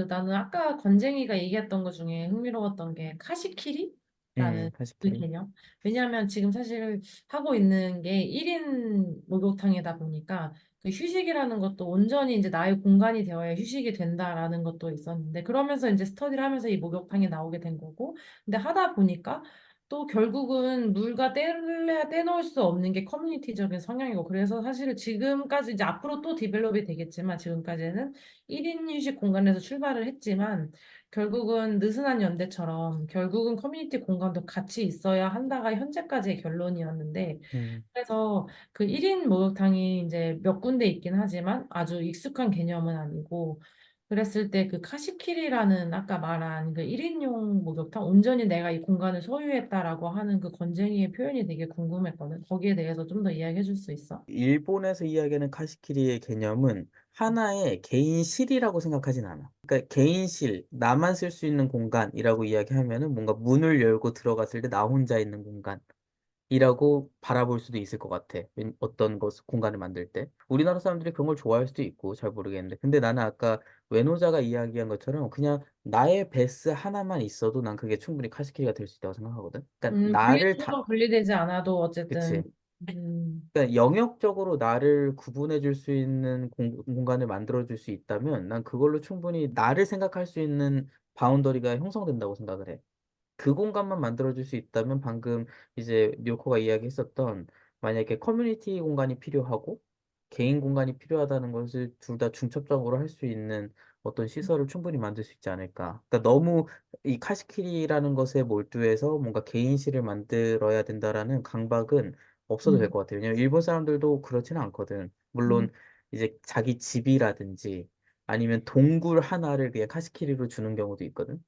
나는 아까 건쟁이가 얘기했던 것 중에 흥미로웠던 게 카시키리라는 그 카시키리. 개념. 왜냐하면 지금 사실 하고 있는 게 1인 목욕탕이다 보니까 그 휴식이라는 것도 온전히 이제 나의 공간이 되어야 휴식이 된다라는 것도 있었는데 그러면서 이제 스터디를 하면서 이 목욕탕이 나오게 된 거고 근데 하다 보니까 또 결국은 물과 떼놓을 수 없는 게 커뮤니티적인 성향이고 그래서 사실 지금까지 이제 앞으로 또 디벨롭이 되겠지만 지금까지는 1인 휴식 공간에서 출발을 했지만 결국은 느슨한 연대처럼 결국은 커뮤니티 공간도 같이 있어야 한다가 현재까지의 결론이었는데 음, 그래서 그 1인 목욕탕이 이제 몇 군데 있긴 하지만 아주 익숙한 개념은 아니고 그랬을 때 그 카시키리라는 아까 말한 그 1인용 목욕탕 온전히 내가 이 공간을 소유했다라고 하는 그 건쟁이의 표현이 되게 궁금했거든. 거기에 대해서 좀 더 이야기해 줄 수 있어? 일본에서 이야기하는 카시키리의 개념은 하나의 개인실이라고 생각하진 않아. 그러니까 개인실, 나만 쓸 수 있는 공간이라고 이야기하면은 뭔가 문을 열고 들어갔을 때 나 혼자 있는 공간이라고 바라볼 수도 있을 것 같아. 어떤 공간을 만들 때. 우리나라 사람들이 그런 걸 좋아할 수도 있고 잘 모르겠는데. 근데 나는 아까 외노자가 이야기한 것처럼 그냥 나의 베스 하나만 있어도 난 그게 충분히 카시키리가 될 수 있다고 생각하거든. 그러니까 나를 다, 분리적으로 분리되지 않아도 그치. 어쨌든 그러니까 영역적으로 나를 구분해 줄 수 있는 공간을 만들어 줄 수 있다면 난 그걸로 충분히 나를 생각할 수 있는 바운더리가 형성된다고 생각을 해. 그 공간만 만들어줄 수 있다면 방금 이제 뇨코가 이야기했었던 만약에 커뮤니티 공간이 필요하고 개인 공간이 필요하다는 것을 둘 다 중첩적으로 할 수 있는 어떤 시설을 충분히 만들 수 있지 않을까. 그러니까 너무 이 카시키리라는 것에 몰두해서 뭔가 개인실을 만들어야 된다라는 강박은 없어도 될 음, 것 같아요. 왜냐면 일본 사람들도 그렇지는 않거든. 음, 물론 이제 자기 집이라든지 아니면 동굴 하나를 그냥 카시키리로 주는 경우도 있거든.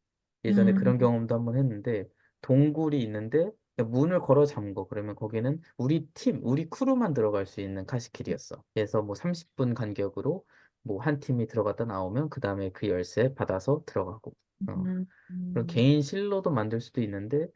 예전에 그런 음, 경험도 한번 했는데 동굴이 있는데 그냥 문을 걸어 잠궈. 그러면 거기는 우리 팀, 우리 크루만 들어갈 수 있는 카시킬이었어. 그래서 뭐 30분 간격으로 뭐 한 팀이 들어갔다 나오면 그 다음에 그 열쇠 받아서 들어가고. 음, 그런 음. 개인 실로도 만들 수도 있는데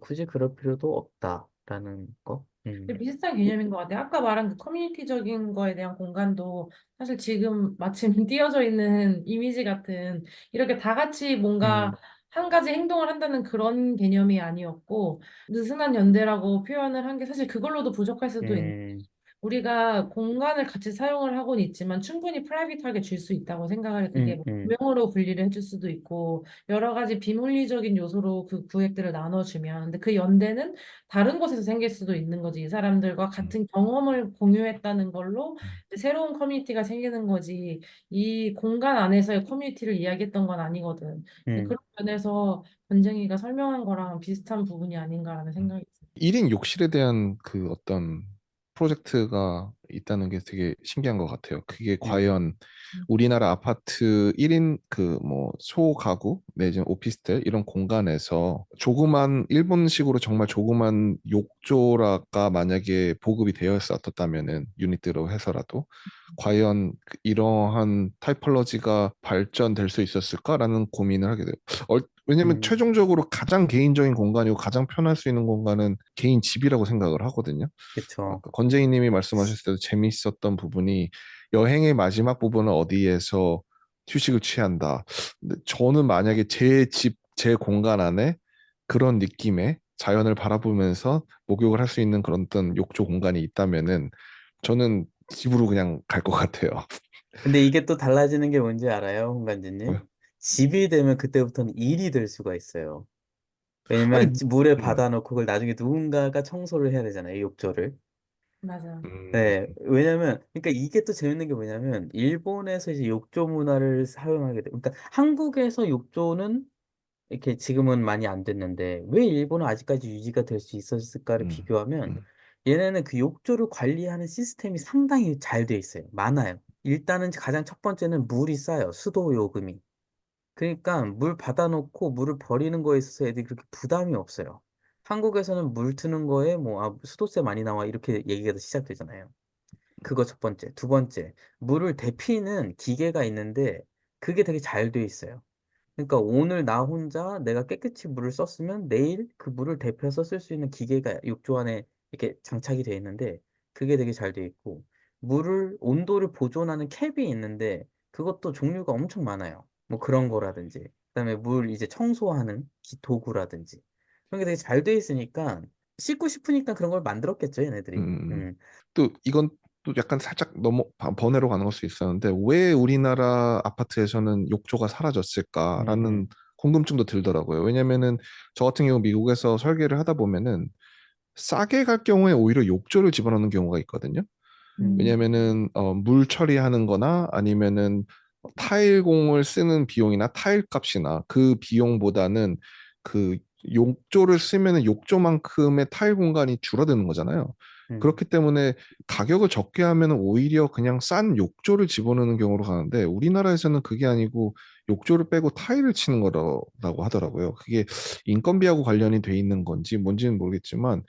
굳이 그럴 필요도 없다라는 거. 근데 비슷한 개념인 것 같아요. 아까 말한 그 커뮤니티적인 거에 대한 공간도 사실 지금 마침 띄어져 있는 이미지 같은 이렇게 다 같이 뭔가 음, 한 가지 행동을 한다는 그런 개념이 아니었고 느슨한 연대라고 표현을 한 게 사실 그걸로도 부족할 수도 있는 음, 우리가 공간을 같이 사용을 하고는 있지만 충분히 프라이빗하게 줄 수 있다고 생각을 해. 그게 뭐 음, 구명으로 분리를 해줄 수도 있고 여러 가지 비물리적인 요소로 그 구획들을 나눠주면 근데 그 연대는 다른 곳에서 생길 수도 있는 거지. 이 사람들과 같은 경험을 공유했다는 걸로 이제 새로운 커뮤니티가 생기는 거지. 이 공간 안에서의 커뮤니티를 이야기했던 건 아니거든. 근데 음. 그런 면에서 권정희가 설명한 거랑 비슷한 부분이 아닌가라는 생각이 들어요. 1인 욕실에 대한 그 어떤 프로젝트가 있다는 게 되게 신기한 것 같아요. 그게 음. 과연 우리나라 아파트 1인 그 뭐 소가구 내지는 오피스텔 이런 공간에서 조그만 일본식으로 정말 조그만 욕조라가 만약에 보급이 되어 있었다면은 유닛으로 해서라도 과연 이러한 타이폴로지가 발전될 수 있었을까라는 고민을 하게 돼요. 왜냐면 음. 최종적으로 가장 개인적인 공간이고 가장 편할 수 있는 공간은 개인 집이라고 생각을 하거든요. 그쵸. 아까 건재희님이 말씀하셨을 때도 재미있었던 부분이 여행의 마지막 부분은 어디에서 휴식을 취한다. 근데 저는 만약에 제 집, 제 공간 안에 그런 느낌의 자연을 바라보면서 목욕을 할 수 있는 그런 어떤 욕조 공간이 있다면은 저는 집으로 그냥 갈 것 같아요. 근데 이게 또 달라지는 게 뭔지 알아요, 홍관주님? 집이 되면 그때부터는 일이 될 수가 있어요. 왜냐면 아니, 물에 네. 받아놓고 그걸 나중에 누군가가 청소를 해야 되잖아요, 이 욕조를. 맞아. 음, 네, 왜냐면, 그러니까 이게 또 재밌는 게 뭐냐면, 일본에서 이제 욕조 문화를 사용하게 돼. 그러니까 한국에서 욕조는 이렇게 지금은 많이 안 됐는데, 왜 일본은 아직까지 유지가 될 수 있었을까를 음, 비교하면, 음, 얘네는 그 욕조를 관리하는 시스템이 상당히 잘 돼 있어요. 많아요. 일단은 가장 첫 번째는 물이 싸요. 수도 요금이. 그러니까 물 받아놓고 물을 버리는 거에 있어서 애들이 그렇게 부담이 없어요. 한국에서는 물 트는 거에 뭐, 수도세 많이 나와 이렇게 얘기가 시작되잖아요. 그거 첫 번째. 두 번째, 물을 데피는 기계가 있는데 그게 되게 잘 돼 있어요. 그러니까 오늘 나 혼자 내가 깨끗이 물을 썼으면 내일 그 물을 데펴서 쓸 수 있는 기계가 욕조 안에 이렇게 장착이 되어 있는데 그게 되게 잘 돼 있고 온도를 보존하는 캡이 있는데 그것도 종류가 엄청 많아요. 뭐 그런 거라든지, 그다음에 물 이제 청소하는 도구라든지 그런 게 되게 잘 돼 있으니까 씻고 싶으니까 그런 걸 만들었겠죠, 얘네들이. 음. 또 이건 또 약간 살짝 너무 번외로 가는 걸 수 있었는데 왜 우리나라 아파트에서는 욕조가 음, 사라졌을까라는 궁금증도 들더라고요. 왜냐면은 저 같은 경우 미국에서 설계를 하다 보면은 싸게 갈 경우에 오히려 욕조를 집어넣는 경우가 있거든요. 음, 왜냐면은 물 처리하는 거나 아니면은 타일공을 쓰는 비용이나 타일 값이나 그 비용보다는 그 욕조를 쓰면은 욕조만큼의 타일 공간이 줄어드는 거잖아요. 음, 그렇기 때문에 가격을 적게 하면은 오히려 그냥 싼 욕조를 집어넣는 경우로 가는데 우리나라에서는 그게 아니고 욕조를 빼고 타일을 치는 거라고 하더라고요. 그게 인건비하고 관련이 돼 있는 건지 뭔지는 모르겠지만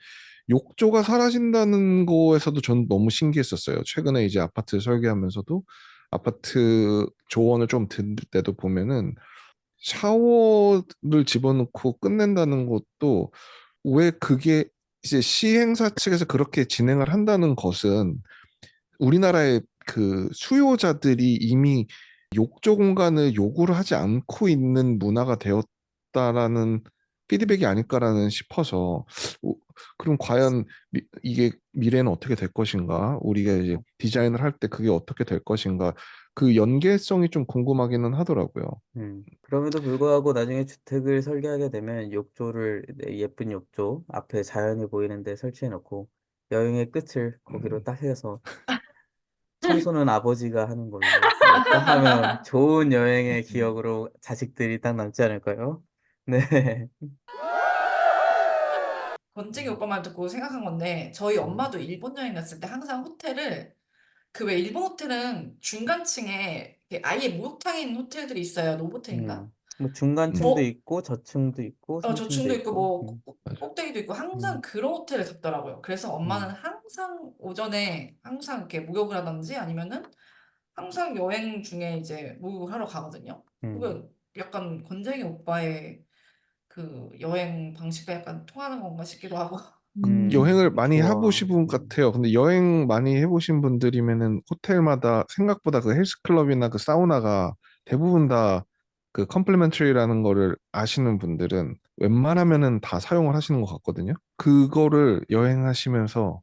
욕조가 사라진다는 거에서도 전 너무 신기했었어요. 최근에 이제 아파트 설계하면서도 아파트 조언을 좀 들을 때도 보면은 샤워를 집어넣고 끝낸다는 것도 왜 그게 이제 시행사 측에서 그렇게 진행을 한다는 것은 우리나라의 그 수요자들이 이미 욕조 공간을 요구를 하지 않고 있는 문화가 되었다라는 피드백이 아닐까라는 싶어서 오, 그럼 과연 이게 미래는 어떻게 될 것인가? 우리가 이제 디자인을 할 때 그게 어떻게 될 것인가? 그 연계성이 좀 궁금하기는 하더라고요. 그럼에도 불구하고 나중에 주택을 설계하게 되면 욕조를 네, 예쁜 욕조 앞에 자연이 보이는 데 설치해 놓고 여행의 끝을 거기로 음. 딱 해서 청소는 아버지가 하는 걸로 네, 딱 하면 좋은 여행의 기억으로 자식들이 딱 남지 않을까요? 네. 번쟁이 오빠 말 듣고 생각한 건데 저희 음, 엄마도 일본 여행 갔을 때 항상 호텔을 그 왜 일본 호텔은 중간층에 이렇게 아예 목욕탕인 호텔들이 있어요. 노보텔인가? 뭐 중간층도 음. 어, 있고 저층도 있고 상층도 저층도 있고 있고. 뭐 꼭대기도 있고 항상 음, 그런 호텔을 갔더라고요. 그래서 엄마는 음, 항상 오전에 항상 이렇게 목욕을 하든지 아니면은 항상 여행 중에 이제 목욕을 하러 가거든요. 음, 그게 약간 권쟁이 오빠의 그 여행 방식과 약간 통하는 건가 싶기도 하고. 여행을 많이 좋아. 해보신 분 같아요. 근데 여행 많이 해보신 분들이면은 호텔마다 생각보다 그 헬스클럽이나 그 사우나가 대부분 다 그 컴플리멘터리라는 거를 아시는 분들은 웬만하면은 다 사용을 하시는 것 같거든요. 그거를 여행하시면서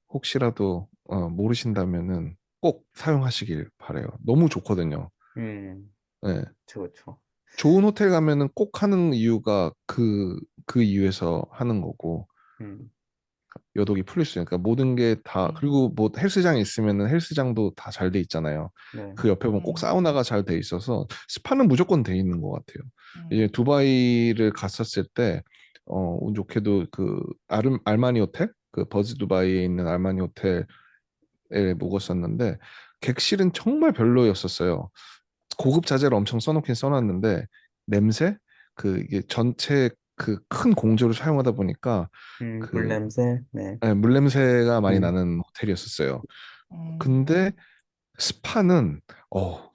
혹시라도 모르신다면은 꼭 사용하시길 바래요. 너무 좋거든요. 음, 네. 그쵸. 좋은 호텔 가면은 꼭 하는 이유가 그 이유에서 하는 거고. 음, 여독이 풀릴 수 있으니까 모든 게 다 음, 그리고 뭐 헬스장이 있으면은 헬스장도 다 잘 돼 있잖아요. 네. 그 옆에 보면 꼭 음, 사우나가 잘 돼 있어서 스파는 무조건 돼 있는 것 같아요. 이제 음, 두바이를 갔었을 때 운 좋게도 그 알마니 호텔 그 버즈 두바이에 있는 알마니 호텔에 묵었었는데 객실은 정말 별로였었어요. 고급 자재를 엄청 써놓긴 써놨는데 냄새 그 이게 전체 그 큰 공조를 사용하다 보니까 그 물냄새, 네. 물냄새가 많이 음, 나는 호텔이었었어요. 음. 근데 스파는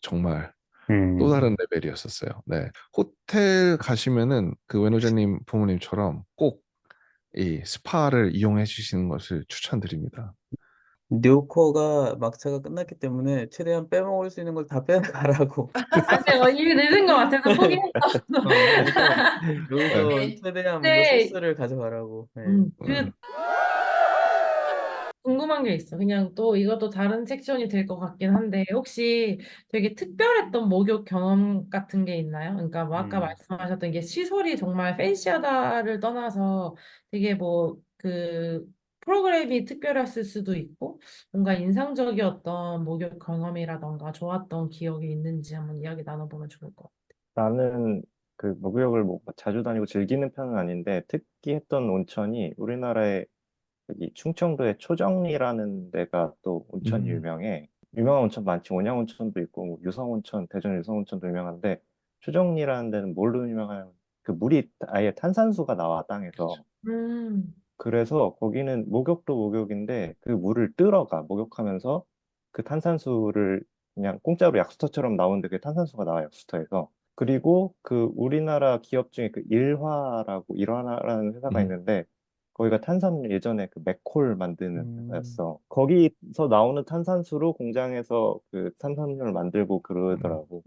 정말 또 음, 다른 레벨이었었어요. 네. 호텔 가시면은 그 웬호자님 부모님처럼 꼭 이 스파를 이용해 주시는 것을 추천드립니다. 뉴코가 막차가 끝났기 때문에 최대한 빼먹을 수 있는 걸 다 빼가라고. 아니, 이미 늦은 것 같아서 포기했어. 그래서 여기서 네. 최대한 뭔가 근데, 소스를 가져가라고. 네. 음, 궁금한 게 있어. 그냥 또 이것도 다른 섹션이 될 것 같긴 한데, 혹시 되게 특별했던 목욕 경험 같은 게 있나요? 그러니까 뭐 아까 음, 말씀하셨던 게 시설이 정말 팬시하다를 떠나서 되게 뭐 그 프로그램이 특별했을 수도 있고, 뭔가 인상적이었던 목욕 경험이라던가 좋았던 기억이 있는지 한번 이야기 나눠보면 좋을 것 같아요. 나는 그 목욕을 뭐 자주 다니고 즐기는 편은 아닌데 특기했던 온천이 우리나라의 여기 충청도의 초정리라는 데가 또 온천이 음, 유명해. 유명한 온천 많지. 온양온천도 있고 뭐 유성온천, 대전 유성온천도 유명한데 초정리라는 데는 뭘로 유명하냐면 그 물이 아예 탄산수가 나와 땅에서. 음, 그래서 거기는 목욕도 목욕인데 그 물을 뜨러가 목욕하면서 그 탄산수를 그냥 공짜로 약수터처럼 나오는데 그게 탄산수가 나와요, 약수터에서. 그리고 그 우리나라 기업 중에 그 일화라는 회사가 음, 있는데 거기가 탄산음료 예전에 그 맥콜 만드는 음, 회사였어. 거기서 나오는 탄산수로 공장에서 그 탄산음료를 만들고 음. 그러더라고.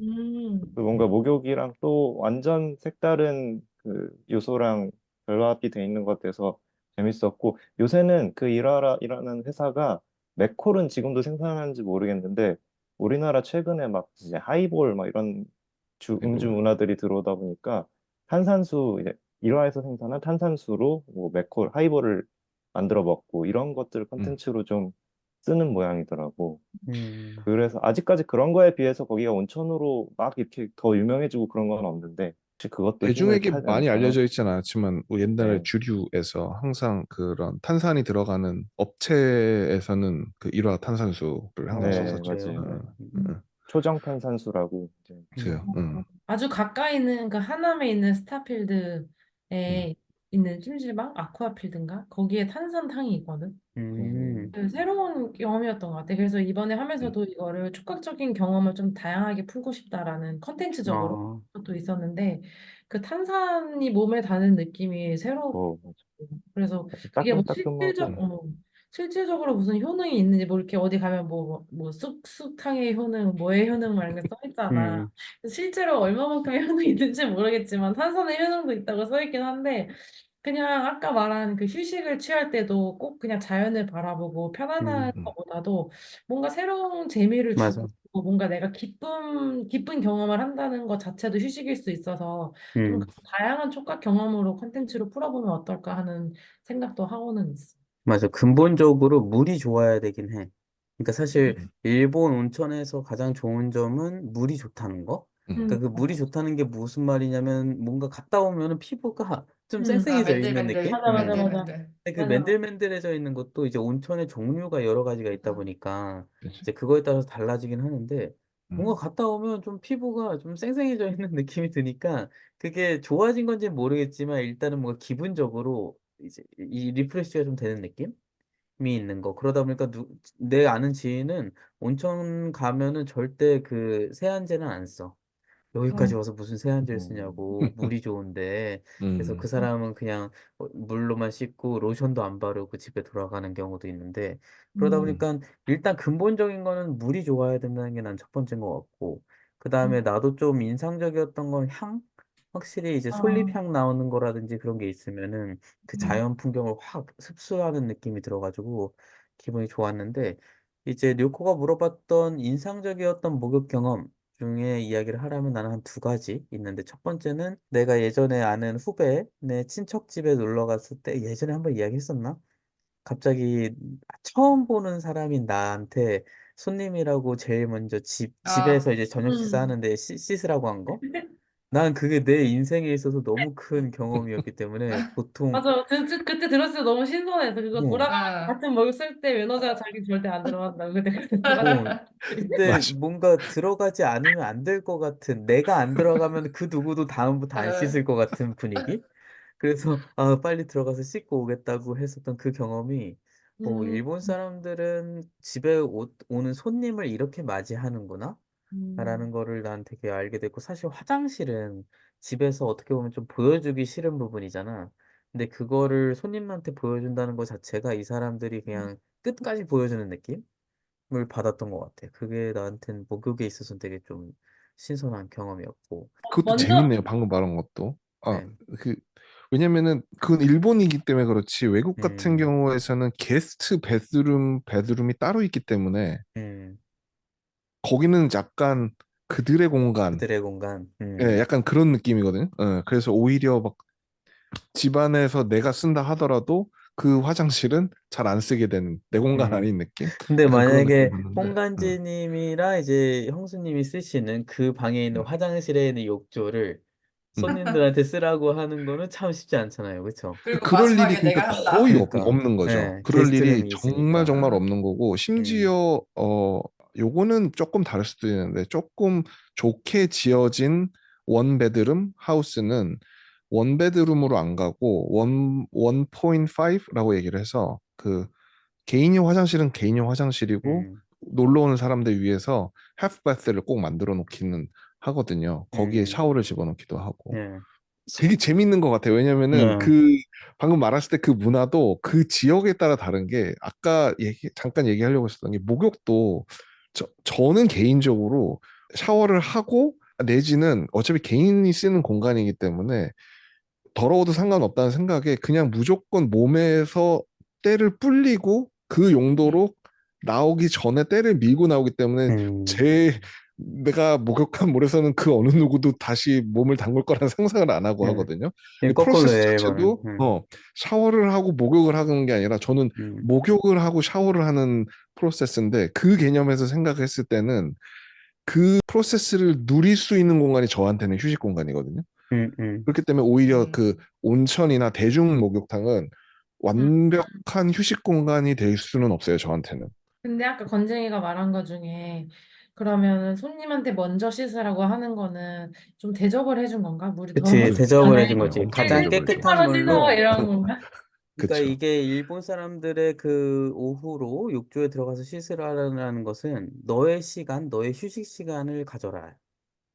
그 음. 뭔가 목욕이랑 또 완전 색다른 그 요소랑 결합이 돼 있는 것 같아서 재밌었고, 요새는 그 일하라라는 회사가 맥콜은 지금도 생산하는지 모르겠는데 우리나라 최근에 막 이제 하이볼 막 이런 음주 아이고. 문화들이 들어오다 보니까 탄산수 이제 일화에서 생산한 탄산수로 뭐 맥콜 하이볼을 만들어 먹고 이런 것들 음. 컨텐츠로 좀 쓰는 모양이더라고. 음, 그래서 아직까지 그런 거에 비해서 거기가 온천으로 막 이렇게 더 유명해지고 그런 건 없는데 혹시 그것도 힘을 대중에게 타지 많이 않을까? 알려져 있지는 않았지만 옛날에 네, 주류에서 항상 그런 탄산이 들어가는 업체에서는 그 일화 탄산수를 항상 네, 썼었죠. 맞아요. 그래요. 네. 음. 초정탄산수라고 이제 음, 그래요. 아주 가까이 있는 그 하남에 있는 음. 스타필드에 있는 찜질방 아쿠아필드인가? 거기에 탄산탕이 있거든. 음, 음, 새로운 경험이었던 것 같아. 그래서 이번에 음. 하면서도 이거를 촉각적인 경험을 좀 다양하게 풀고 싶다라는 컨텐츠적으로 어, 또 있었는데 그 탄산이 몸에 닿는 느낌이 새로웠고 맞아. 그래서 아주 그게 뭐 따끔따끔하고 실질적으로 무슨 효능이 있는지 뭐 이렇게 어디 가면 뭐 쑥쑥탕의 효능, 뭐의 효능 막 이렇게 써 있잖아. 음, 실제로 얼마만큼의 효능이 있는지 모르겠지만 탄산의 효능도 있다고 써 있긴 한데 그냥 아까 말한 그 휴식을 취할 때도 꼭 그냥 자연을 바라보고 편안한 음, 음. 것보다도 뭔가 새로운 재미를 맞아. 주고 뭔가 내가 기쁜 경험을 한다는 것 자체도 휴식일 수 있어서 좀 음. 다양한 촉각 경험으로 콘텐츠로 풀어보면 어떨까 하는 생각도 하고는 있어. 맞아. 근본적으로 물이 좋아야 되긴 해. 그러니까 사실 음. 일본 온천에서 가장 좋은 점은 물이 좋다는 거. 음. 그러니까 그 물이 좋다는 게 무슨 말이냐면 뭔가 갔다 오면은 피부가 좀 음. 아, 쌩쌩해져 있는 느낌? 맨들맨들, 맞아, 맞아, 맞아. 맨들맨들. 근데 그 맞아. 맨들맨들해져 있는 것도 이제 온천의 종류가 여러 가지가 있다 아, 보니까 그치. 이제 그거에 따라서 달라지긴 하는데 뭔가 음. 갔다 오면 좀 피부가 좀 쌩쌩해져 있는 느낌이 드니까 그게 좋아진 건지는 모르겠지만 일단은 뭔가 기분적으로 이제 이 리프레시가 좀 되는 느낌? 이 있는 거. 그러다 보니까 내 아는 지인은 온천 가면은 절대 그 세안제는 안 써. 여기까지 음. 와서 무슨 세안제를 음, 쓰냐고 물이 좋은데 그래서 그 음. 사람은 그냥 물로만 씻고 로션도 안 바르고 집에 돌아가는 경우도 있는데 그러다 음. 음. 보니까 일단 근본적인 거는 물이 좋아야 된다는 게 난 첫 번째인 것 같고 그 다음에 나도 좀 인상적이었던 건 향? 확실히 이제 아, 솔잎향 나오는 거라든지 그런 게 있으면은 그 음. 자연 풍경을 확 흡수하는 느낌이 들어가지고 기분이 좋았는데 이제 료코가 물어봤던 인상적이었던 목욕 경험 중에 이야기를 하라면 나는 한 두 가지 있는데 첫 번째는 내가 예전에 아는 후배 내 친척 집에 놀러 갔을 때 예전에 한번 이야기했었나? 갑자기 처음 보는 사람인 나한테 손님이라고 제일 먼저 집에서 아, 이제 저녁 음. 식사하는데 씻으라고 한 거? 난 그게 내 인생에 있어서 너무 큰 경험이었기 때문에 보통 맞아. 그때 들었을 때 너무 신선해서 그거 어, 돌아가면서 아, 같은 먹을 쓸 때 매너자가 자기 절대 안 들어간다고 그때 어, 맞아. 근데 맞아. 뭔가 들어가지 않으면 안 될 것 같은 내가 안 들어가면 그 누구도 다음부터 안 아, 씻을 것 같은 분위기? 그래서 아 빨리 들어가서 씻고 오겠다고 했었던 그 경험이 음, 일본 사람들은 집에 오는 손님을 이렇게 맞이하는구나 라는 음, 거를 난 되게 알게 됐고 사실 화장실은 집에서 어떻게 보면 좀 보여주기 싫은 부분이잖아. 근데 그거를 손님한테 보여준다는 것 자체가 이 사람들이 그냥 끝까지 보여주는 느낌을 받았던 것 같아. 그게 나한테는 목욕에 있어서 되게 좀 신선한 경험이었고. 그것도 먼저 재밌네요. 방금 말한 것도. 아, 네. 그 왜냐면은 그건 일본이기 때문에 그렇지 외국 같은 음, 경우에서는 게스트 베드룸이 따로 있기 때문에 음, 거기는 약간 그들의 공간, 그들의 공간. 예, 약간 그런 느낌이거든요. 예, 그래서 오히려 막 집안에서 내가 쓴다 하더라도 그 화장실은 잘 안 쓰게 되는 내 공간 음. 아닌 느낌? 근데 약간 그런 느낌 만약에 받는데. 홍간지님이랑 이제 형수님이 쓰시는 그 방에 있는 음. 화장실에 있는 욕조를 음. 손님들한테 쓰라고 하는 거는 참 쉽지 않잖아요. 그렇죠? 그리고 그럴 일이 마지막에 그러니까 내가 거의 한다. 그러니까 없는 거죠. 예, 그럴 일이 게스트룸이 정말 있으니까. 정말 아, 없는 거고 음, 심지어 요거는 조금 다를 수도 있는데 조금 좋게 지어진 원베드룸 하우스는 원베드룸으로 안 가고 1.5라고 얘기를 해서 그 개인용 화장실은 개인용 화장실이고 음, 놀러 오는 사람들 위해서 하프바스를 꼭 만들어 놓기는 하거든요. 거기에 음, 샤워를 집어넣기도 하고. 예. 되게 재밌는 것 같아요. 왜냐면은 네. 방금 말했을 때 그 문화도 그 지역에 따라 다른 게 아까 잠깐 얘기하려고 했었던 게 목욕도 저는 개인적으로 샤워를 하고 내지는 어차피 개인이 쓰는 공간이기 때문에 더러워도 상관없다는 생각에 그냥 무조건 몸에서 때를 불리고 그 용도로 나오기 전에 때를 밀고 나오기 때문에 음, 내가 목욕한 물에서는 그 어느 누구도 다시 몸을 담글 거라는 상상을 안 하고 네. 하거든요. 이게 이 거꾸로 프로세스 해, 이거는. 자체도 샤워를 하고 목욕을 하는 게 아니라 저는 음, 목욕을 하고 샤워를 하는 프로세스인데 그 개념에서 생각했을 때는 그 프로세스를 누릴 수 있는 공간이 저한테는 휴식 공간이거든요. 음, 음. 그렇기 때문에 오히려 음. 그 온천이나 대중 목욕탕은 음. 완벽한 휴식 공간이 될 수는 없어요, 저한테는. 근데 아까 건쟁이가 말한 것 중에 그러면 손님한테 먼저 씻으라고 하는 거는 좀 대접을 해준 건가? 물이 그치, 더러워지기 대접을 전에 해준 거지. 엄청 일일이 가장 대접을 해줘. 깨끗한 똑바로 씻어 물로. 이런 건가? 그러니까 그쵸. 이게 일본 사람들의 그 오후로 욕조에 들어가서 씻으라는 것은 너의 시간, 너의 휴식 시간을 가져라.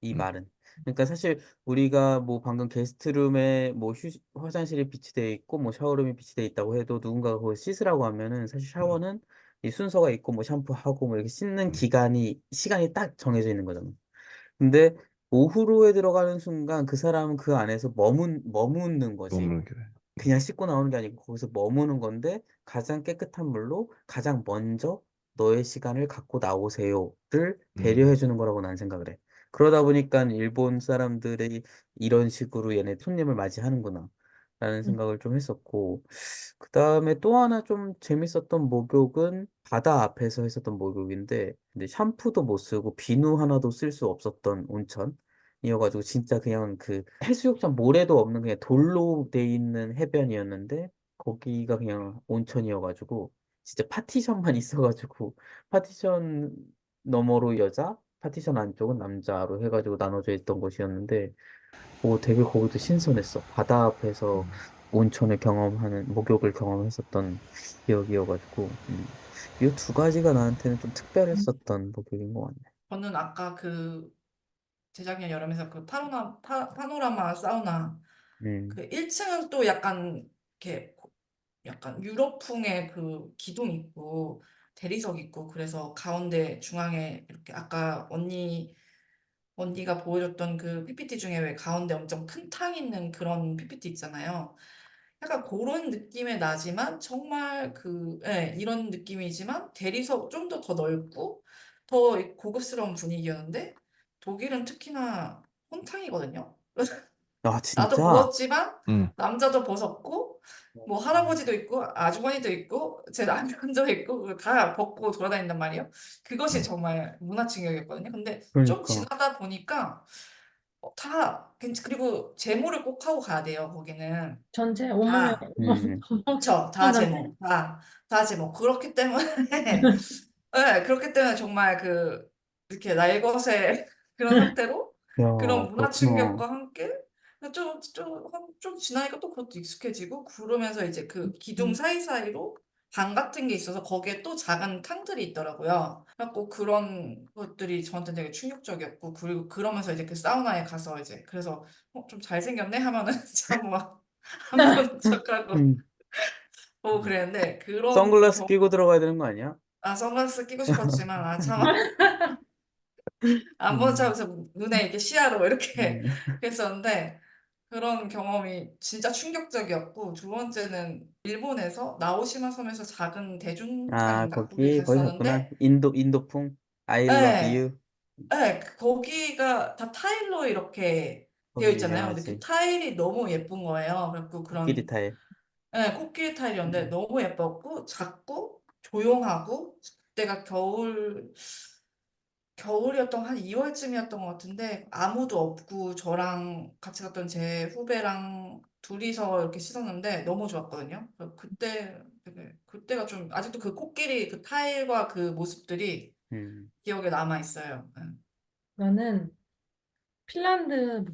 이 음, 말은. 그러니까 사실 우리가 뭐 방금 게스트룸에 뭐 화장실이 비치돼 있고 뭐 샤워룸이 비치돼 있다고 해도 누군가가 그걸 씻으라고 하면은 사실 음, 샤워는 이 순서가 있고 뭐 샴푸하고 뭐 이렇게 씻는 음. 시간이 딱 정해져 있는 거잖아. 근데 오후로에 들어가는 순간 그 사람은 그 안에서 머무는 거지. 너무 그래. 그냥 씻고 나오는 게 아니고 거기서 머무는 건데 가장 깨끗한 물로 가장 먼저 너의 시간을 갖고 나오세요를 음, 배려해 주는 거라고 난 생각을 해. 그러다 보니까 일본 사람들이 이런 식으로 얘네 손님을 맞이하는구나 라는 음. 생각을 좀 했었고, 그 다음에 또 하나 좀 재밌었던 목욕은 바다 앞에서 했었던 목욕인데, 근데 샴푸도 못 쓰고 비누 하나도 쓸 수 없었던 온천이어가지고 진짜 그냥 그 해수욕장 모래도 없는 그냥 돌로 돼 있는 해변이었는데, 거기가 그냥 온천이어가지고 진짜 파티션만 있어가지고 파티션 너머로 여자, 파티션 안쪽은 남자로 해가지고 나눠져 있던 곳이었는데, 오, 되게 거기도 신선했어. 바다 앞에서 음. 온천을 목욕을 경험했었던 기억이어가지고, 이 두 가지가 나한테는 좀 특별했었던 목욕인 것 같네. 저는 아까 그 재작년 여름에서 그 파노라마 사우나 음, 그 1층은 또 약간 이렇게 약간 유럽풍의 그 기둥 있고 대리석 있고 그래서 가운데 중앙에 이렇게 아까 언니가 보여줬던 그 PPT 중에 왜 가운데 엄청 큰 탕 있는 그런 PPT 있잖아요. 약간 그런 느낌의 나지만 정말 이런 느낌이지만 대리석 좀 더 넓고 더 고급스러운 분위기였는데 독일은 특히나 혼탕이거든요. 아, 나도 진짜? 벗었지만 음, 남자도 벗었고 뭐 할아버지도 있고 아주머니도 있고 제 남편도 있고 다 벗고 돌아다닌단 말이에요. 그것이 음, 정말 문화 충격이었거든요. 근데 좀 그러니까. 지나다 보니까 그리고 제모를 꼭 하고 가야 돼요. 거기는 전체 온몸에 다 음, 그쵸 다 한테 제모 다 제모 그렇기 때문에 네, 그렇기 때문에 정말 이렇게 날것의 그런 상태로 야, 그런 문화 그렇구나. 충격과 함께 좀 지나니까 또 그것도 익숙해지고 그러면서 이제 그 기둥 사이사이로 방 같은 게 있어서 거기에 또 작은 탕들이 있더라고요. 그래갖고 그런 것들이 저한테 되게 충격적이었고 그리고 그러면서 이제 그 사우나에 가서 이제 그래서 좀 잘생겼네 하면은 참 막 안 보는 척하고 음, 그랬는데 그런 선글라스 끼고 들어가야 되는 거 아니야? 선글라스 끼고 싶었지만 참 안 보는 음, 척하면서 눈에 이렇게 시야로 이렇게 음. 했었는데 그런 경험이 진짜 충격적이었고 두 번째는 일본에서 나오시마 섬에서 작은 아, 대중탕인가 거기 거기 갔구나. 갔었는데 인도풍. I love 예, you. 거기가 다 타일로 이렇게 되어 거기 있잖아요. 근데 그 유명하지. 타일이 너무 예쁜 거예요. 그래갖고 코끼리 그런 타일. 코끼리 타일이었는데 음. 너무 예뻤고 작고 조용하고 그때가 겨울이었던 한 2월쯤이었던 것 같은데 아무도 없고 저랑 같이 갔던 제 후배랑 둘이서 이렇게 씻었는데 너무 좋았거든요. 그때가 좀 아직도 그 코끼리 그 타일과 그 모습들이 음. 기억에 남아 있어요. 나는 핀란드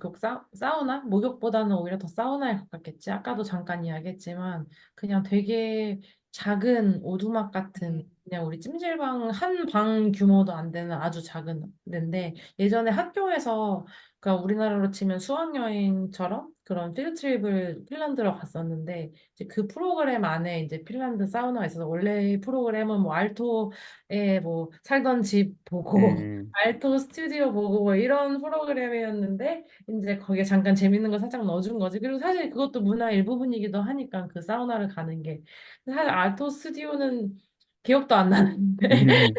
사우나? 목욕보다는 오히려 더 사우나에 가깝겠지. 아까도 잠깐 이야기했지만 그냥 되게 작은 오두막 같은 그냥 우리 찜질방 한 방 규모도 안 되는 아주 작은 데인데 예전에 학교에서 그러니까 우리나라로 치면 수학여행처럼 그런 필드트립을 핀란드로 갔었는데 이제 그 프로그램 안에 이제 핀란드 사우나가 있어서 원래 프로그램은 뭐 알토에 뭐 살던 집 보고 음, 알토 스튜디오 보고 뭐 이런 프로그램이었는데 이제 거기에 잠깐 재밌는 거 살짝 넣어준 거지. 그리고 사실 그것도 문화 일부분이기도 하니까 그 사우나를 가는 게 사실 알토 스튜디오는 기억도 안 나는데 음,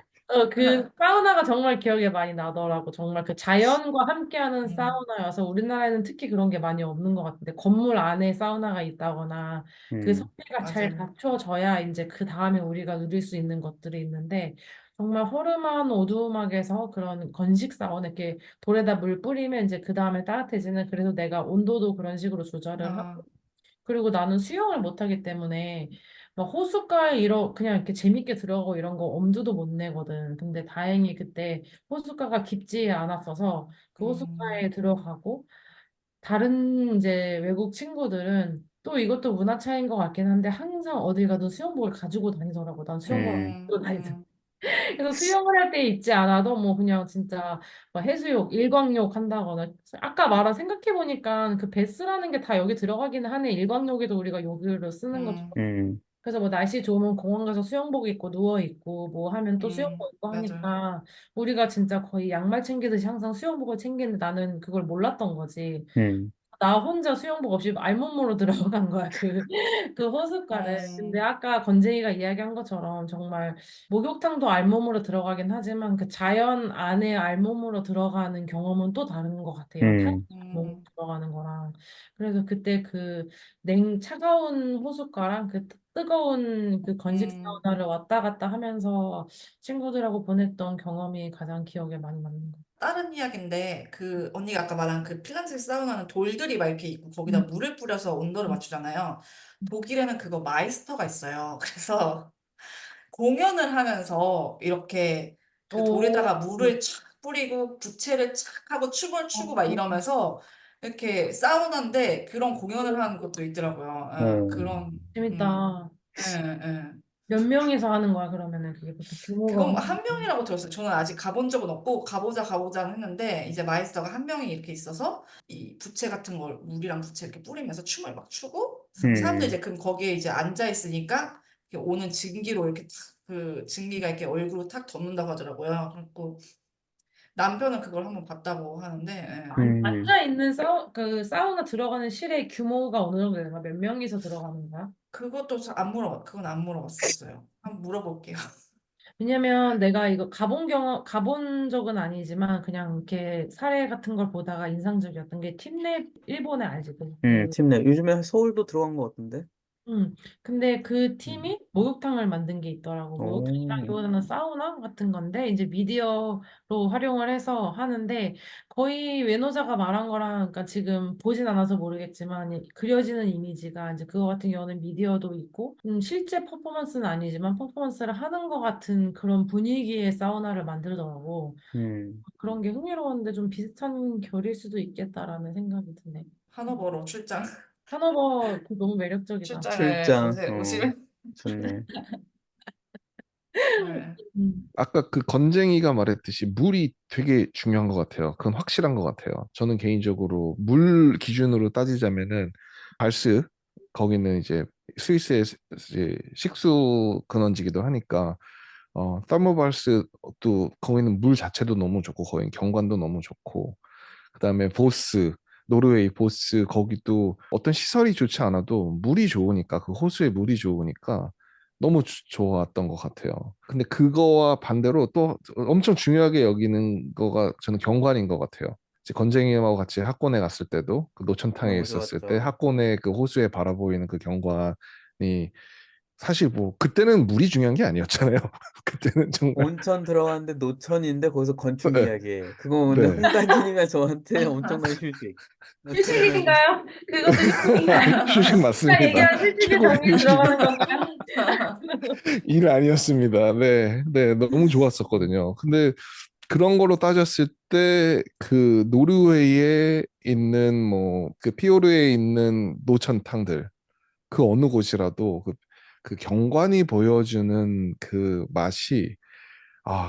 그 사우나가 정말 기억에 많이 나더라고. 정말 그 자연과 함께하는 음, 사우나여서 우리나라에는 특히 그런 게 많이 없는 것 같은데 건물 안에 사우나가 있다거나 그 음, 설비가 잘 맞아요. 갖춰져야 이제 그 다음에 우리가 누릴 수 있는 것들이 있는데 정말 허름한 오두막에서 그런 건식 사우나 이렇게 돌에다 물 뿌리면 이제 그 다음에 따뜻해지는 그래서 내가 온도도 그런 식으로 조절을 아, 하고 그리고 나는 수영을 못하기 때문에 막 호숫가에 그냥 이렇게 재밌게 들어가고 이런 거 엄두도 못 내거든. 근데 다행히 그때 호숫가가 깊지 않았어서 그 음, 호숫가에 들어가고 다른 이제 외국 친구들은 또 이것도 문화 차이인 것 같긴 한데 항상 어딜 가든 수영복을 가지고 다니더라고. 난 수영복을 안 음, 가지고 다니던. 음. 그래서 수영을 할 때 입지 않아도 뭐 그냥 진짜 막 해수욕, 일광욕 한다거나 아까 말한 생각해 보니까 그 베스라는 게 다 여기 들어가기는 하네. 일광욕에도 우리가 여기를 쓰는 것처럼. 음, 음, 그래서 뭐 날씨 좋으면 공원 가서 수영복 입고 누워 있고 뭐 하면 또 수영복 입고 맞아요. 하니까 우리가 진짜 거의 양말 챙기듯이 항상 수영복을 챙기는데 나는 그걸 몰랐던 거지. 음, 나 혼자 수영복 없이 알몸으로 들어간 거야, 그 호숫가를. 근데 음, 아까 건재이가 이야기한 것처럼 정말 목욕탕도 알몸으로 들어가긴 하지만 그 자연 안에 알몸으로 들어가는 경험은 또 다른 것 같아요. 타이 음, 몸 음, 들어가는 거랑. 그래서 그때 그 차가운 호숫가랑 그 뜨거운 그 건식 음. 사우나를 왔다 갔다 하면서 친구들하고 보냈던 경험이 가장 기억에 많이 남는 것 같아요. 다른 이야기인데 그 언니가 아까 말한 그 핀란드 사우나는 돌들이 막 이렇게 있고 거기다 음, 물을 뿌려서 온도를 음. 맞추잖아요. 독일에는 그거 마이스터가 있어요. 그래서 공연을 하면서 이렇게 그 오, 돌에다가 물을 착 뿌리고 부채를 착 하고 춤을 추고 막 이러면서 이렇게 사우나인데 그런 공연을 하는 것도 있더라고요. 어, 그런 재밌다. 예, 예. 몇 명이서 하는 거야, 그러면은 그게 보통 규모가 그건 어떻게 한 돼? 명이라고 들었어요. 저는 아직 가본 적은 없고 가보자 했는데 이제 마이스터가 한 명이 이렇게 있어서 이 부채 같은 걸 물이랑 부채 이렇게 뿌리면서 춤을 막 추고 사람들 음, 이제 그럼 거기에 이제 앉아 있으니까 이렇게 오는 증기로 이렇게 탁 그 증기가 이렇게 얼굴로 탁 덮는다고 하더라고요. 그리고 남편은 그걸 한번 봤다고 하는데 예. 음. 앉아 있는 그 사우나 들어가는 실의 규모가 어느 정도 되나? 몇 명이서 들어가는 거야? 그것도 안 물어봤 그건 안 물어봤었어요. 한번 물어볼게요. 왜냐면 내가 이거 가본 적은 아니지만 그냥 이렇게 사례 같은 걸 보다가 인상적이었던 게 팀랩 일본에 알지? 팀 내. 요즘에 서울도 들어간 것 같은데? 근데 그 음. 팀이 목욕탕을 만든 게 있더라고. 오, 목욕탕이라기보다는 사우나 같은 건데, 이제 미디어로 활용을 해서 하는데, 거의 외노자가 말한 거랑, 그러니까 지금 보진 않아서 모르겠지만, 그려지는 이미지가 이제 그거 같은 경우는 미디어도 있고, 실제 퍼포먼스는 아니지만 퍼포먼스를 하는 것 같은 그런 분위기의 사우나를 만들더라고. 음, 그런 게 흥미로웠는데 좀 비슷한 결일 수도 있겠다라는 생각이 드네. 하노버로 출장 하노버 너무 매력적이다. 출장을 출장, 오시면 좋네. 네. 음. 아까 그 건쟁이가 말했듯이 물이 되게 중요한 것 같아요. 그건 확실한 것 같아요. 저는 개인적으로 물 기준으로 따지자면은 발스 거기는 이제 스위스의 이제 식수 근원지기도 하니까 서머발스도 거기는 물 자체도 너무 좋고 거기 경관도 너무 좋고 그다음에 보스 노르웨이 보스 거기도 어떤 시설이 좋지 않아도 물이 좋으니까 그 호수에 물이 좋으니까 너무 좋았던 것 같아요. 근데 그거와 반대로 또 엄청 중요하게 여기는 거가 저는 경관인 것 같아요. 이제 건쟁이하고 같이 학원에 갔을 때도 그 노천탕에 너무 있었을 때 좋았죠. 학원의 그 호수에 바라보이는 그 경관이 사실 뭐 그때는 물이 중요한 게 아니었잖아요. 그때는 정말 온천 들어갔는데 노천인데 거기서 건축 네, 이야기해. 그거 오늘 네. 홍단진이가 저한테 엄청난 휴식. 엄청난 휴식. 휴식인가요? 그것도 휴식인가요? 휴식 아까 맞습니다. 얘기한 휴식의 최고의 정의에 휴식. 들어가는 건가요? 일 아니었습니다. 네, 네, 너무 좋았었거든요. 근데 그런 거로 따졌을 때 그 노르웨이에 있는 뭐 그 피오르에 있는 노천탕들 그 어느 곳이라도 그 그 경관이 보여주는 그 맛이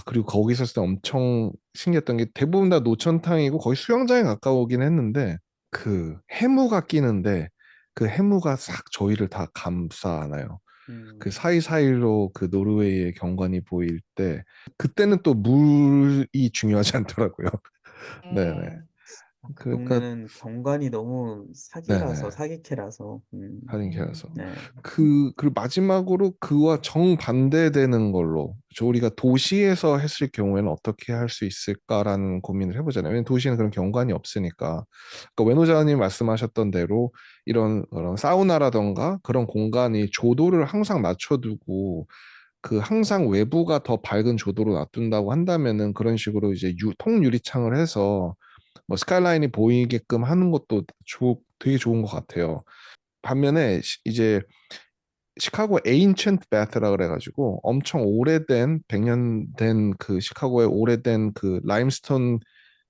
그리고 거기 있었을 때 엄청 신기했던 게 대부분 다 노천탕이고 거의 수영장에 가까우긴 했는데 그 해무가 끼는데 그 해무가 싹 저희를 다 감싸 안아요. 그 음, 사이사이로 그 노르웨이의 경관이 보일 때 그때는 또 물이 중요하지 않더라고요. 네네. 음, 그 그러니까 동네는 경관이 너무 네네. 사기캐라서, 할인케라서 네. 그리고 마지막으로 그와 정반대되는 걸로 우리가 도시에서 했을 경우에는 어떻게 할 수 있을까라는 고민을 해보잖아요. 왜냐면 도시는 그런 경관이 없으니까. 그러니까 외노자님 말씀하셨던 대로 이런 그런 사우나라던가 그런 공간이 조도를 항상 맞춰두고 그 항상 외부가 더 밝은 조도로 놔둔다고 한다면은 그런 식으로 이제 통유리창을 해서 뭐 스카이라인이 보이게끔 하는 것도 되게 좋은 것 같아요. 반면에 이제 시카고 에인첸트 바스라 그래가지고 엄청 오래된 100년 된 그 시카고의 오래된 그 라임스톤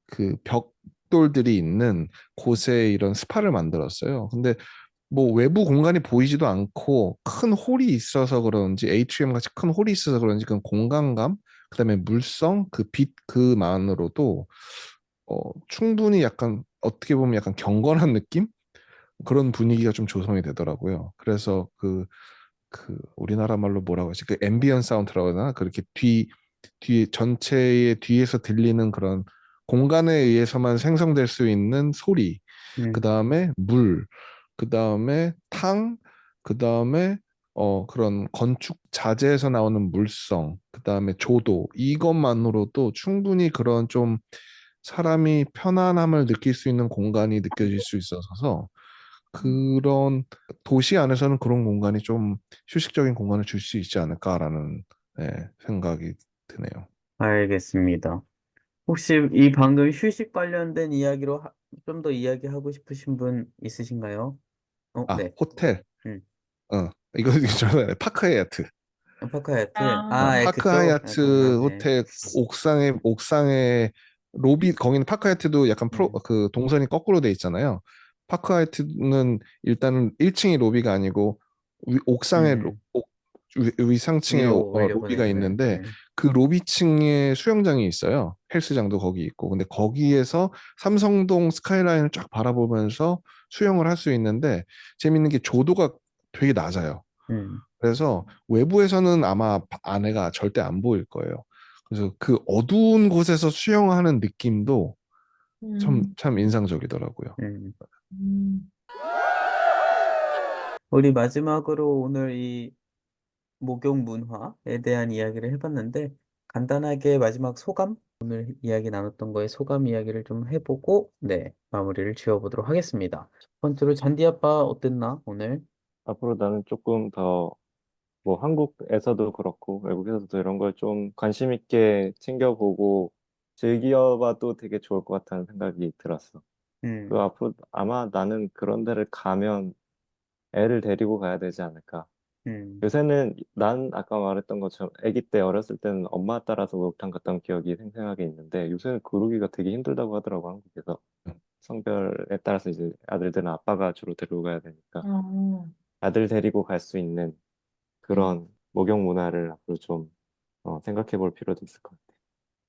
그 벽돌들이 있는 곳에 이런 스파를 만들었어요. 근데 뭐 외부 공간이 보이지도 않고 큰 홀이 있어서 그런지 에이트리엄 같이 큰 홀이 있어서 그런지 그 공간감 그다음에 물성 그 빛 그만으로도 충분히 약간 어떻게 보면 약간 경건한 느낌 그런 분위기가 좀 조성이 되더라고요. 그래서 그 우리나라 말로 뭐라고 하지? 그 앰비언 사운드라고 하나? 그렇게 뒤 전체의 뒤에서 들리는 그런 공간에 의해서만 생성될 수 있는 소리, 그 음, 다음에 물, 그 다음에 탕, 그 다음에 그런 건축 자재에서 나오는 물성, 그 다음에 조도 이것만으로도 충분히 그런 좀 사람이 편안함을 느낄 수 있는 공간이 느껴질 수 있어서 그런 도시 안에서는 그런 공간이 좀 휴식적인 공간을 줄 수 있지 않을까라는 생각이 드네요. 알겠습니다. 혹시 이 방금 휴식 관련된 이야기로 좀 더 이야기하고 싶으신 분 있으신가요? 네. 호텔. 음. 이거 저는 파크 하얏트. 파크 하얏트. 아, 예, 파크 그쪽. 하얏트 동남해. 호텔 옥상에 로비 거기는 파크 하얏트도 약간 음, 그 동선이 거꾸로 돼 있잖아요. 파크 하얏트는 일단은 1층이 로비가 아니고 옥상에 음, 위상층에 위로 로비가 올려보내는. 있는데 그 로비층에 수영장이 있어요. 헬스장도 거기 있고. 근데 거기에서 삼성동 스카이라인을 쫙 바라보면서 수영을 할 수 있는데 재밌는 게 조도가 되게 낮아요. 음, 그래서 외부에서는 아마 안에가 절대 안 보일 거예요. 그래서 그 어두운 곳에서 수영하는 느낌도 음, 참 인상적이더라고요. 음. 음. 우리 마지막으로 오늘 이 목욕 문화에 대한 이야기를 해봤는데, 간단하게 마지막 소감? 오늘 이야기 나눴던 거에 소감 이야기를 좀 해보고, 네, 마무리를 지어보도록 하겠습니다. 첫 번째로 잔디 아빠 어땠나, 오늘? 앞으로 나는 조금 더 뭐 한국에서도 그렇고 외국에서도 이런 걸 좀 관심 있게 챙겨보고 즐겨봐도 되게 좋을 것 같다는 생각이 들었어. 그 음, 앞으로 아마 나는 그런 데를 가면 애를 데리고 가야 되지 않을까. 음, 요새는 난 아까 말했던 것처럼 아기 때 어렸을 때는 엄마 따라서 목욕탕 갔던 기억이 생생하게 있는데 요새는 그러기가 되게 힘들다고 하더라고 한국에서. 성별에 따라서 이제 아들들은 아빠가 주로 데리고 가야 되니까 어, 아들 데리고 갈 수 있는 음, 그런 목욕 문화를 앞으로 좀 생각해 볼 필요도 있을 것 같아.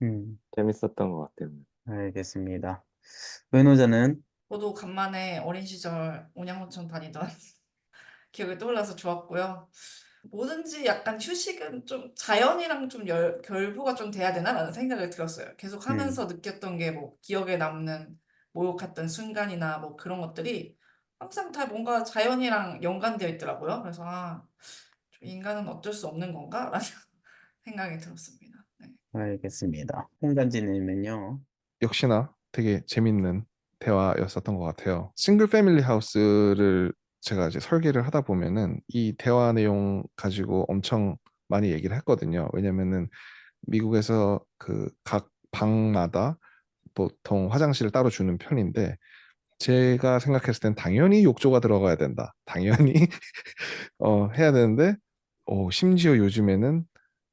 음, 재밌었던 것 같아요. 알겠습니다. 외노자는, 저도 간만에 어린 시절 온양온천 다니던 기억이 떠올라서 좋았고요. 뭐든지 약간 휴식은 좀 자연이랑 좀 결부가 좀 돼야 되나라는 생각을 들었어요. 계속 음, 하면서 느꼈던 게 뭐 기억에 남는 목욕했던 순간이나 뭐 그런 것들이 항상 다 뭔가 자연이랑 연관되어 있더라고요. 그래서 좀 인간은 어쩔 수 없는 건가? 라는 생각이 들었습니다. 네. 알겠습니다. 홍단지님은요? 역시나 되게 재밌는 대화였었던 것 같아요. 싱글 패밀리 하우스를 제가 이제 설계를 하다 보면은 이 대화 내용 가지고 엄청 많이 얘기를 했거든요. 왜냐면은 미국에서 그 각 방마다 보통 화장실을 따로 주는 편인데 제가 생각했을 땐 당연히 욕조가 들어가야 된다. 당연히 해야 되는데 심지어 요즘에는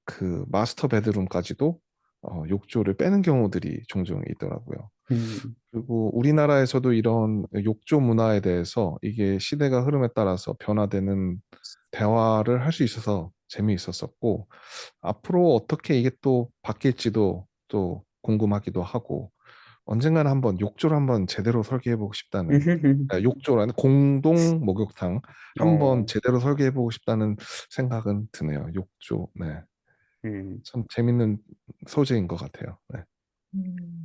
그 마스터 베드룸까지도 욕조를 빼는 경우들이 종종 있더라고요. 음, 그리고 우리나라에서도 이런 욕조 문화에 대해서 이게 시대가 흐름에 따라서 변화되는 대화를 할 수 있어서 재미있었었고, 앞으로 어떻게 이게 또 바뀔지도 또 궁금하기도 하고, 언젠가는 한번 욕조를 한번 제대로 설계해보고 싶다는, 욕조라는 공동 목욕탕 한번 어, 제대로 설계해보고 싶다는 생각은 드네요. 욕조, 네. 음. 참 재밌는 소재인 것 같아요. 네.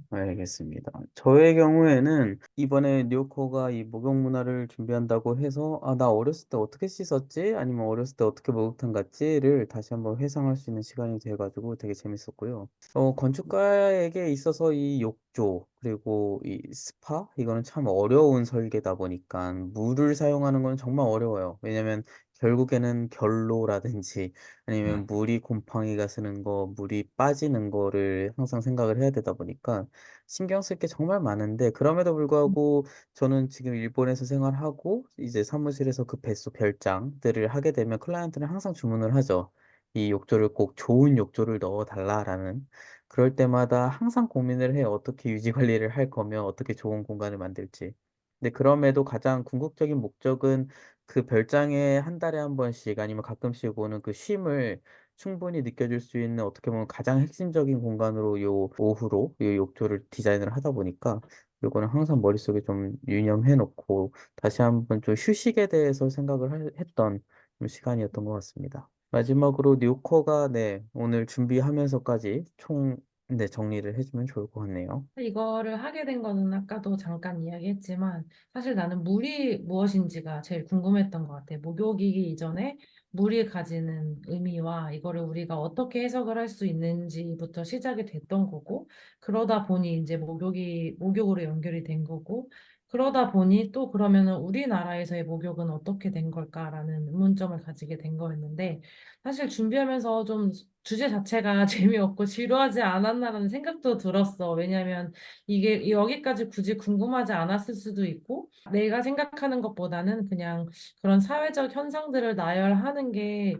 알겠습니다. 저의 경우에는 이번에 뉴요커가 이 목욕 문화를 준비한다고 해서 아, 나 어렸을 때 어떻게 씻었지? 아니면 어렸을 때 어떻게 목욕탕 갔지?를 다시 한번 회상할 수 있는 시간이 돼가지고 되게 재밌었고요. 건축가에게 있어서 이 욕조 그리고 이 스파 이거는 참 어려운 설계다 보니까 물을 사용하는 건 정말 어려워요. 왜냐면 결국에는 결로라든지 아니면 물이 곰팡이가 쓰는 거, 물이 빠지는 거를 항상 생각을 해야 되다 보니까 신경 쓸 게 정말 많은데 그럼에도 불구하고 저는 지금 일본에서 생활하고 이제 사무실에서 그 배수 별장들을 하게 되면 클라이언트는 항상 주문을 하죠. 이 욕조를 꼭 좋은 욕조를 넣어 달라라는 그럴 때마다 항상 고민을 해요. 어떻게 유지 관리를 할 거며 어떻게 좋은 공간을 만들지. 근데 그럼에도 가장 궁극적인 목적은 그 별장에 한 달에 한 번씩 아니면 가끔씩 오는 그 쉼을 충분히 느껴줄 수 있는 어떻게 보면 가장 핵심적인 공간으로 요 오후로 요 욕조를 디자인을 하다 보니까 요거는 항상 머릿속에 좀 유념해 놓고 다시 한번 좀 휴식에 대해서 생각을 했던 좀 시간이었던 것 같습니다. 마지막으로 뉴코가 네, 오늘 준비하면서까지 총 네, 정리를 해주면 좋을 것 같네요. 이거를 하게 된 거는 아까도 잠깐 이야기했지만 사실 나는 물이 무엇인지가 제일 궁금했던 것 같아. 목욕이기 이전에 물이 가지는 의미와 이거를 우리가 어떻게 해석을 할 수 있는지부터 시작이 됐던 거고 그러다 보니 이제 목욕으로 연결이 된 거고 그러다 보니 또 그러면은 우리나라에서의 목욕은 어떻게 된 걸까라는 의문점을 가지게 된 거였는데 사실 준비하면서 좀 주제 자체가 재미없고 지루하지 않았나라는 생각도 들었어. 왜냐면 이게 여기까지 굳이 궁금하지 않았을 수도 있고, 내가 생각하는 것보다는 그냥 그런 사회적 현상들을 나열하는 게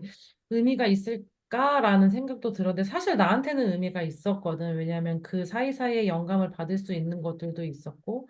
의미가 있을까라는 생각도 들었는데, 사실 나한테는 의미가 있었거든. 왜냐면 그 사이사이에 영감을 받을 수 있는 것들도 있었고,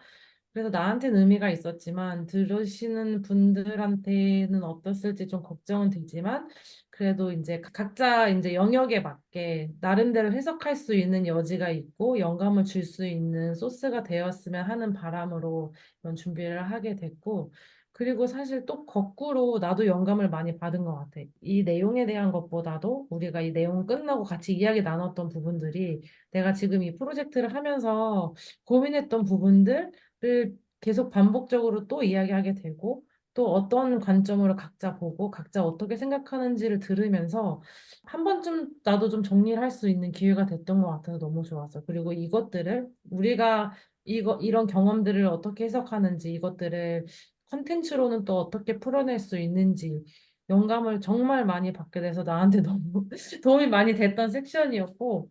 그래서 나한테는 의미가 있었지만 들으시는 분들한테는 어땠을지 좀 걱정은 되지만 그래도 이제 각자 이제 영역에 맞게 나름대로 해석할 수 있는 여지가 있고 영감을 줄 수 있는 소스가 되었으면 하는 바람으로 이런 준비를 하게 됐고 그리고 사실 또 거꾸로 나도 영감을 많이 받은 것 같아. 이 내용에 대한 것보다도 우리가 이 내용 끝나고 같이 이야기 나눴던 부분들이 내가 지금 이 프로젝트를 하면서 고민했던 부분들 를 계속 반복적으로 또 이야기하게 되고 또 어떤 관점으로 각자 보고 각자 어떻게 생각하는지를 들으면서 한 번쯤 나도 좀 정리를 할 수 있는 기회가 됐던 것 같아서 너무 좋았어. 그리고 이것들을 우리가 이런 경험들을 어떻게 해석하는지 이것들을 컨텐츠로는 또 어떻게 풀어낼 수 있는지 영감을 정말 많이 받게 돼서 나한테 너무 도움이 많이 됐던 섹션이었고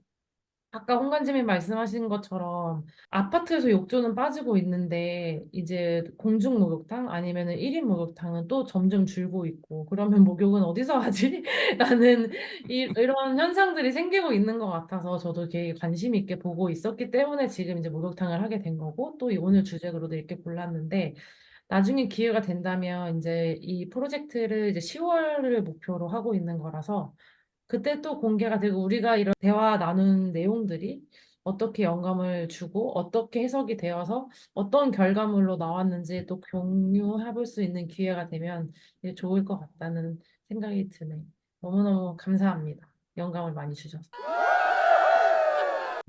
아까 홍관님이 말씀하신 것처럼 아파트에서 욕조는 빠지고 있는데 이제 공중 목욕탕 아니면은 1인 목욕탕은 또 점점 줄고 있고 그러면 목욕은 어디서 하지? 라는 이런 현상들이 생기고 있는 것 같아서 저도 되게 관심 있게 보고 있었기 때문에 지금 이제 목욕탕을 하게 된 거고 또 오늘 주제로도 이렇게 골랐는데 나중에 기회가 된다면 이제 이 프로젝트를 이제 10월을 목표로 하고 있는 거라서 그때 또 공개가 되고 우리가 이런 대화 나눈 내용들이 어떻게 영감을 주고 어떻게 해석이 되어서 어떤 결과물로 나왔는지 또 공유해 볼 수 있는 기회가 되면 이게 좋을 것 같다는 생각이 드네. 너무너무 감사합니다. 영감을 많이 주셔서.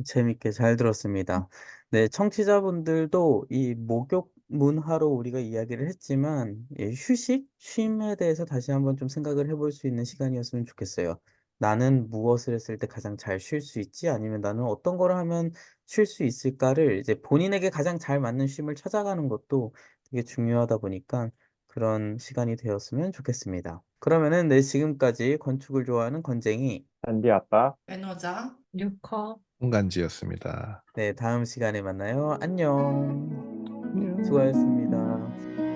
재밌게 잘 들었습니다. 네, 청취자분들도 이 목욕 문화로 우리가 이야기를 했지만, 예, 휴식, 쉼에 대해서 다시 한번 좀 생각을 해볼 수 있는 시간이었으면 좋겠어요. 나는 무엇을 했을 때 가장 잘 쉴 수 있지? 아니면 나는 어떤 걸 하면 쉴 수 있을까를 이제 본인에게 가장 잘 맞는 쉼을 찾아가는 것도 되게 중요하다 보니까 그런 시간이 되었으면 좋겠습니다. 그러면은 네, 지금까지 건축을 좋아하는 건쟁이, 안디 아빠. 매너자. 뉴커. 홍간지였습니다. 네, 다음 시간에 만나요. 안녕. 안녕. 수고하셨습니다.